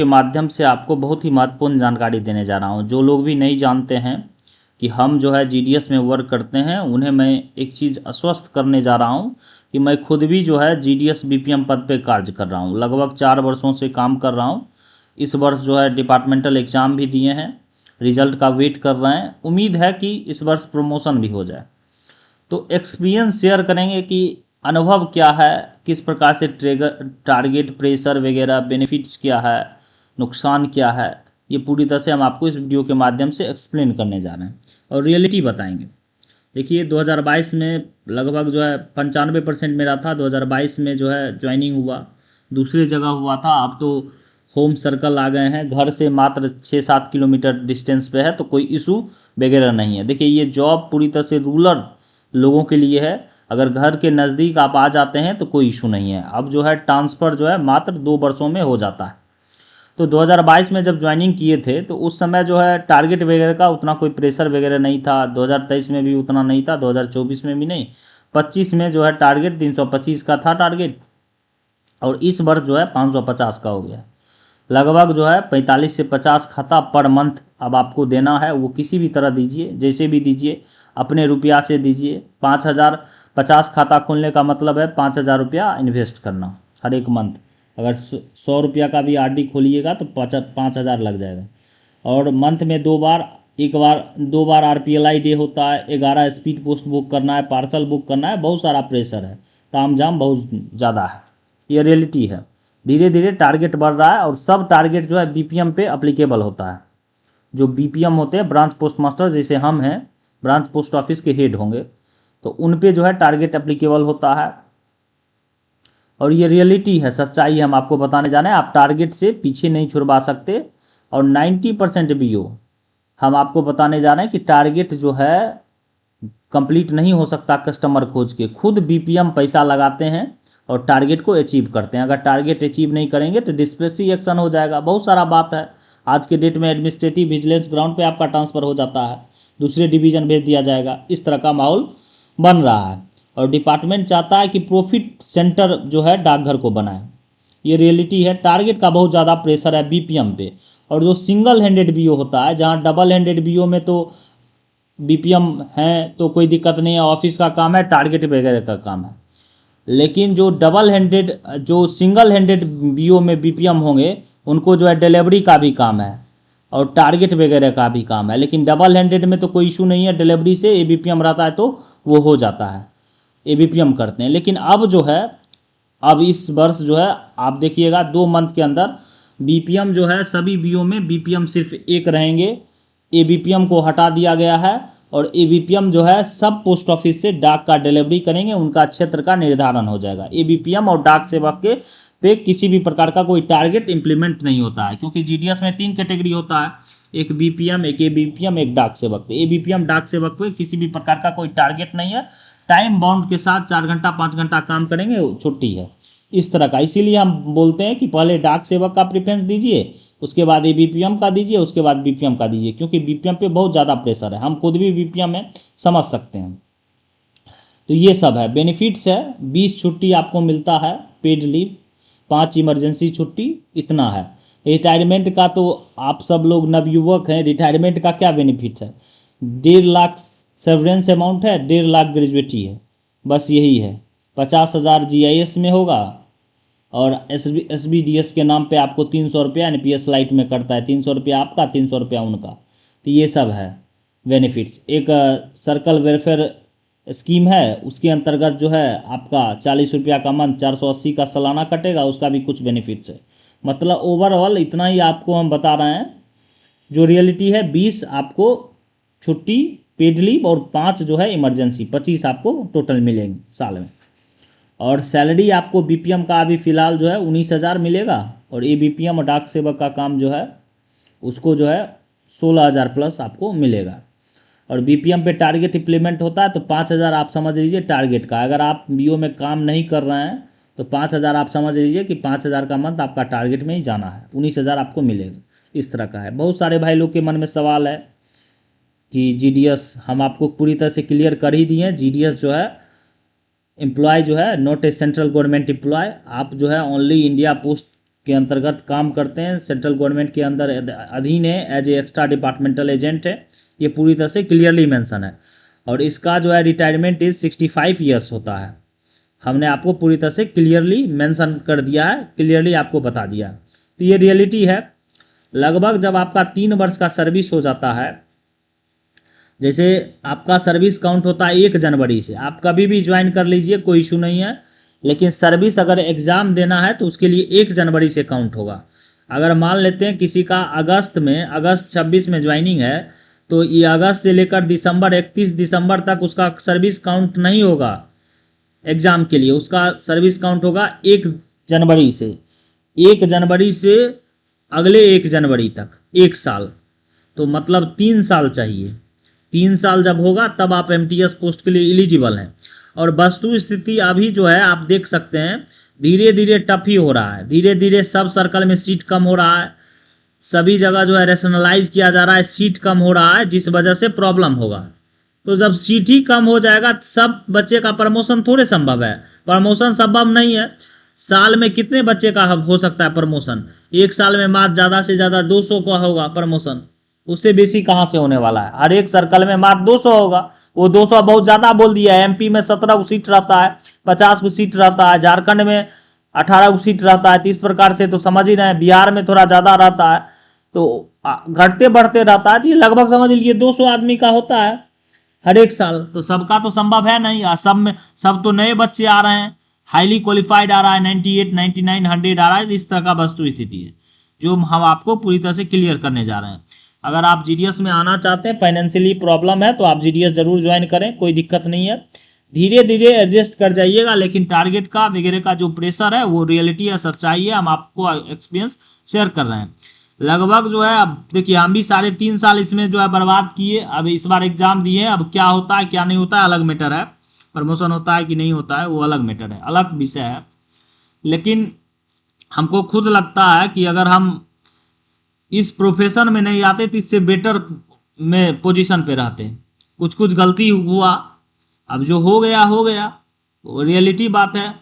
के माध्यम से आपको बहुत ही महत्वपूर्ण जानकारी देने जा रहा हूं। जो लोग भी नहीं जानते हैं कि हम जो है जीडीएस में वर्क करते हैं, उन्हें मैं एक चीज़ आश्वस्त करने जा रहा हूं कि मैं खुद भी जो है जीडीएस बीपीएम पद पे कार्य कर रहा हूं। लगभग 4 वर्षों से काम कर रहा हूं। इस वर्ष जो है डिपार्टमेंटल एग्ज़ाम भी दिए हैं, रिजल्ट का वेट कर रहे हैं। उम्मीद है कि इस वर्ष प्रमोशन भी हो जाए। तो एक्सपीरियंस शेयर करेंगे कि अनुभव क्या है, किस प्रकार से ट्रेगर टारगेट प्रेशर वगैरह बेनिफिट्स क्या है, नुकसान क्या है, ये पूरी तरह से हम आपको इस वीडियो के माध्यम से एक्सप्लेन करने जा रहे हैं और रियलिटी बताएंगे। देखिए 2022 में लगभग जो है 95% मेरा था। 2022 में जो है ज्वाइनिंग हुआ, दूसरी जगह हुआ था। अब तो होम सर्कल आ गए हैं, घर से मात्र 6-7 किलोमीटर डिस्टेंस पे है, तो कोई इशू वगैरह नहीं है। देखिए ये जॉब पूरी तरह से रूरल लोगों के लिए है। अगर घर के नज़दीक आप आ जाते हैं तो कोई इशू नहीं है। अब जो है ट्रांसफ़र जो है मात्र 2 वर्षों में हो जाता है। तो 2022 में जब ज्वाइनिंग किए थे तो उस समय जो है टारगेट वगैरह का उतना कोई प्रेशर वगैरह नहीं था। 2023 में भी उतना नहीं था, 2024 में भी नहीं। 25 में जो है टारगेट 325 का था टारगेट, और इस वर्ष जो है 550 का हो गया। लगभग जो है 45 से 50 खाता पर मंथ अब आपको देना है। वो किसी भी तरह दीजिए, जैसे भी दीजिए, अपने रुपया से दीजिए। 5,000 50 खाता खोलने का मतलब है 5,000 रुपया इन्वेस्ट करना हर एक मंथ। अगर 100 रुपया का भी आरडी खोलिएगा तो 5,000 लग जाएगा। और मंथ में 2 बार, एक बार 2 बार आरपीएलआई डे होता है, 11 स्पीड पोस्ट बुक करना है, पार्सल बुक करना है, बहुत सारा प्रेशर है, तामझाम बहुत ज़्यादा है। ये रियलिटी है। धीरे धीरे टारगेट बढ़ रहा है और सब टारगेट जो है बीपीएम पे अप्लीकेबल होता है। जो बीपीएम होते हैं, ब्रांच पोस्ट मास्टर, जैसे हम हैं, ब्रांच पोस्ट ऑफिस के हेड होंगे, तो उन पे जो है टारगेट अप्लीकेबल होता है। और ये रियलिटी है, सच्चाई हम आपको बताने जा रहे हैं। आप टारगेट से पीछे नहीं छुड़वा सकते। और 90% बीओ हम आपको बताने जा रहे हैं कि टारगेट जो है कंप्लीट नहीं हो सकता कस्टमर खोज के। खुद बीपीएम पैसा लगाते हैं और टारगेट को अचीव करते हैं। अगर टारगेट अचीव नहीं करेंगे तो डिस्प्लेसी एक्शन हो जाएगा। बहुत सारा बात है। आज के डेट में एडमिनिस्ट्रेटिव विजिलेंस ग्राउंड पे आपका ट्रांसफ़र हो जाता है, दूसरे डिवीज़न भेज दिया जाएगा। इस तरह का माहौल बन रहा है और डिपार्टमेंट चाहता है कि प्रॉफिट सेंटर जो है डाकघर को बनाए। ये रियलिटी है। टारगेट का बहुत ज़्यादा प्रेशर है बीपीएम पे। और जो सिंगल हैंडेड बीओ होता है, जहाँ डबल हैंडेड बीओ में तो बीपीएम है तो कोई दिक्कत नहीं है, ऑफिस का काम है, टारगेट वगैरह का काम है। लेकिन जो डबल हैंडेड, जो सिंगल हैंडेड बीओ में बीपीएम होंगे, उनको जो है डिलीवरी का भी काम है और टारगेट वगैरह का भी काम है। लेकिन डबल हैंडेड में तो कोई इशू नहीं है, डिलीवरी से एबीपीएम रहता है तो वो हो जाता है, एबीपीएम करते हैं। लेकिन अब जो है, अब इस वर्ष जो है आप देखिएगा 2 मंथ के अंदर बीपीएम जो है सभी बीओ में बीपीएम सिर्फ एक रहेंगे। एबीपीएम को हटा दिया गया है और एबीपीएम जो है सब पोस्ट ऑफिस से डाक का डिलीवरी करेंगे। उनका क्षेत्र का निर्धारण हो जाएगा। एबीपीएम और डाक सेवक के पे किसी भी प्रकार का कोई टारगेट इंप्लीमेंट नहीं होता है, क्योंकि जीडीएस में 3 कैटेगरी होता है, एक बीपीएम, एक एबीपीएम, एक डाक सेवक। तो एबीपीएम डाक सेवक पे किसी भी प्रकार का कोई टारगेट नहीं है। टाइम बाउंड के साथ 4 घंटा 5 घंटा काम करेंगे, छुट्टी है, इस तरह का। इसीलिए हम बोलते हैं कि पहले डाक सेवक का प्रेफरेंस दीजिए, उसके बाद एबीपीएम का दीजिए, उसके बाद बीपीएम का दीजिए, क्योंकि बीपीएम पे बहुत ज़्यादा प्रेशर है। हम खुद भी बीपीएम में समझ सकते हैं। तो ये सब है, बेनिफिट्स है। 20 छुट्टी आपको मिलता है, पेड लीव, 5 इमरजेंसी छुट्टी, इतना है। रिटायरमेंट का तो आप सब लोग नवयुवक हैं, रिटायरमेंट का क्या बेनिफिट है? 1.5 लाख सेवरेंस अमाउंट है, 1.5 लाख ग्रेजुएटी है, बस यही है। 50,000 जीआईएस में होगा और एसबीडीएस के नाम पे आपको 300 रुपया एनपीएस लाइट में करता है। 300 रुपया आपका, 300 रुपया उनका। तो ये सब है बेनिफिट्स। एक सर्कल वेलफेयर स्कीम है, उसके अंतर्गत जो है आपका 40 रुपया का मंथ, 480 का सालाना कटेगा, उसका भी कुछ बेनिफिट्स है। मतलब ओवरऑल इतना ही आपको हम बता रहे हैं। जो रियलिटी है, 20 आपको छुट्टी पेड लीव और 5 जो है इमरजेंसी, 25 आपको टोटल मिलेंगे साल में। और सैलरी आपको बीपीएम का अभी फ़िलहाल जो है 19,000 मिलेगा और एबीपीएम और डाक सेवक का काम जो है उसको जो है 16,000 प्लस आपको मिलेगा। और बीपीएम पे टारगेट इंप्लीमेंट होता है तो 5,000 आप समझ लीजिए टारगेट का। अगर आप बीओ में काम नहीं कर रहे हैं तो 5,000 आप समझ लीजिए कि 5,000 का मंथ आपका टारगेट में ही जाना है, 19,000 आपको मिलेगा। इस तरह का है। बहुत सारे भाई लोग के मन में सवाल है कि जीडीएस हम आपको पूरी तरह से क्लियर कर ही दिए हैं। जीडीएस जो है एम्प्लॉय जो है not a central government employ. आप जो है ओनली इंडिया पोस्ट के अंतर्गत काम करते हैं, सेंट्रल गवर्नमेंट के अंदर अधीन है, as a extra departmental agent है, ये पूरी तरह से क्लियरली मेंशन है। और इसका जो है रिटायरमेंट इज 65 ईयर्स होता है। हमने आपको पूरी तरह से क्लियरली मेंशन कर दिया है, क्लियरली आपको बता दिया। तो ये रियलिटी है। लगभग जब आपका 3 वर्ष का सर्विस हो जाता है, जैसे आपका सर्विस काउंट होता है 1 जनवरी से, आप कभी भी ज्वाइन कर लीजिए, कोई इशू नहीं है। लेकिन सर्विस अगर एग्ज़ाम देना है तो उसके लिए 1 जनवरी से काउंट होगा। अगर मान लेते हैं किसी का अगस्त 26 में ज्वाइनिंग है, तो ये अगस्त से लेकर दिसंबर 31 दिसंबर तक उसका सर्विस काउंट नहीं होगा एग्ज़ाम के लिए, उसका सर्विस काउंट होगा 1 जनवरी से। 1 जनवरी से अगले 1 जनवरी तक 1 साल, तो मतलब 3 साल चाहिए। 3 साल जब होगा तब आप एमटीएस पोस्ट के लिए एलिजिबल हैं। और वस्तु स्थिति अभी जो है आप देख सकते हैं, धीरे धीरे टफ ही हो रहा है, धीरे धीरे सब सर्कल में सीट कम हो रहा है, सभी जगह जो है रैशनलाइज किया जा रहा है, सीट कम हो रहा है, जिस वजह से प्रॉब्लम होगा। तो जब सीट ही कम हो जाएगा, सब बच्चे का प्रमोशन थोड़े संभव है, प्रमोशन संभव नहीं है। साल में कितने बच्चे का हो सकता है प्रमोशन? 1 साल में मात्र ज़्यादा से ज़्यादा 200 का होगा प्रमोशन, उससे बेसी कहाँ से होने वाला है? हर एक सर्कल में मात्र 200 होगा। वो 200 बहुत ज़्यादा बोल दिया है। एमपी में 17 सीट रहता है, 50 सीट रहता है, झारखंड में 18 सीट रहता है, तो इस प्रकार से तो समझ ही रहे हैं। बिहार में थोड़ा ज़्यादा रहता है, तो घटते बढ़ते रहता है। तो ये लगभग समझ लीजिए 200 आदमी का होता है हर एक साल। तो सबका तो संभव है नहीं, सब में सब तो नए बच्चे आ रहे हैं, हाईली क्वालिफाइड आ रहा है, 98, 99, 100 आ रहा है। इस तरह का वस्तु स्थिति है जो हम आपको पूरी तरह से क्लियर करने जा रहे हैं। अगर आप जीडीएस में आना चाहते हैं, फाइनेंशियली प्रॉब्लम है, तो आप जीडीएस जरूर ज्वाइन करें, कोई दिक्कत नहीं है। धीरे धीरे एडजस्ट कर जाइएगा, लेकिन टारगेट का वगैरह का जो प्रेशर है वो रियलिटी है, सच्चाई है, हम आपको एक्सपीरियंस शेयर कर रहे हैं। लगभग जो है, अब देखिए हम भी 3.5 साल इसमें जो है बर्बाद किए। अब इस बार एग्जाम दिए, अब क्या होता है क्या नहीं होता है अलग मैटर है, प्रमोशन होता है कि नहीं होता है वो अलग मैटर है, अलग विषय है। लेकिन हमको खुद लगता है कि अगर हम इस प्रोफेशन में नहीं आते तो इससे बेटर में पोजीशन पे रहते। कुछ कुछ गलती हुआ, अब जो हो गया हो गया, वो रियलिटी बात है।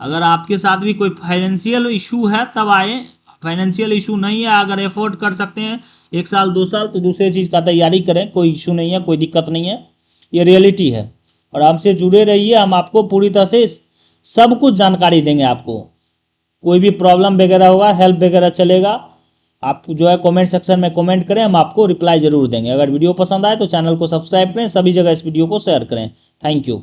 अगर आपके साथ भी कोई फाइनेंशियल इशू है तब आए, फाइनेंशियल इशू नहीं है, अगर एफोर्ड कर सकते हैं 1 साल 2 साल, तो दूसरे चीज़ का तैयारी करें, कोई इशू नहीं है, कोई दिक्कत नहीं है, ये रियलिटी है। और हमसे जुड़े रहिए, हम आपको पूरी तरह से सब कुछ जानकारी देंगे। आपको कोई भी प्रॉब्लम वगैरह होगा, हेल्प वगैरह चलेगा, आप जो है कमेंट सेक्शन में कमेंट करें, हम आपको रिप्लाई जरूर देंगे। अगर वीडियो पसंद आए तो चैनल को सब्सक्राइब करें, सभी जगह इस वीडियो को शेयर करें। Thank you.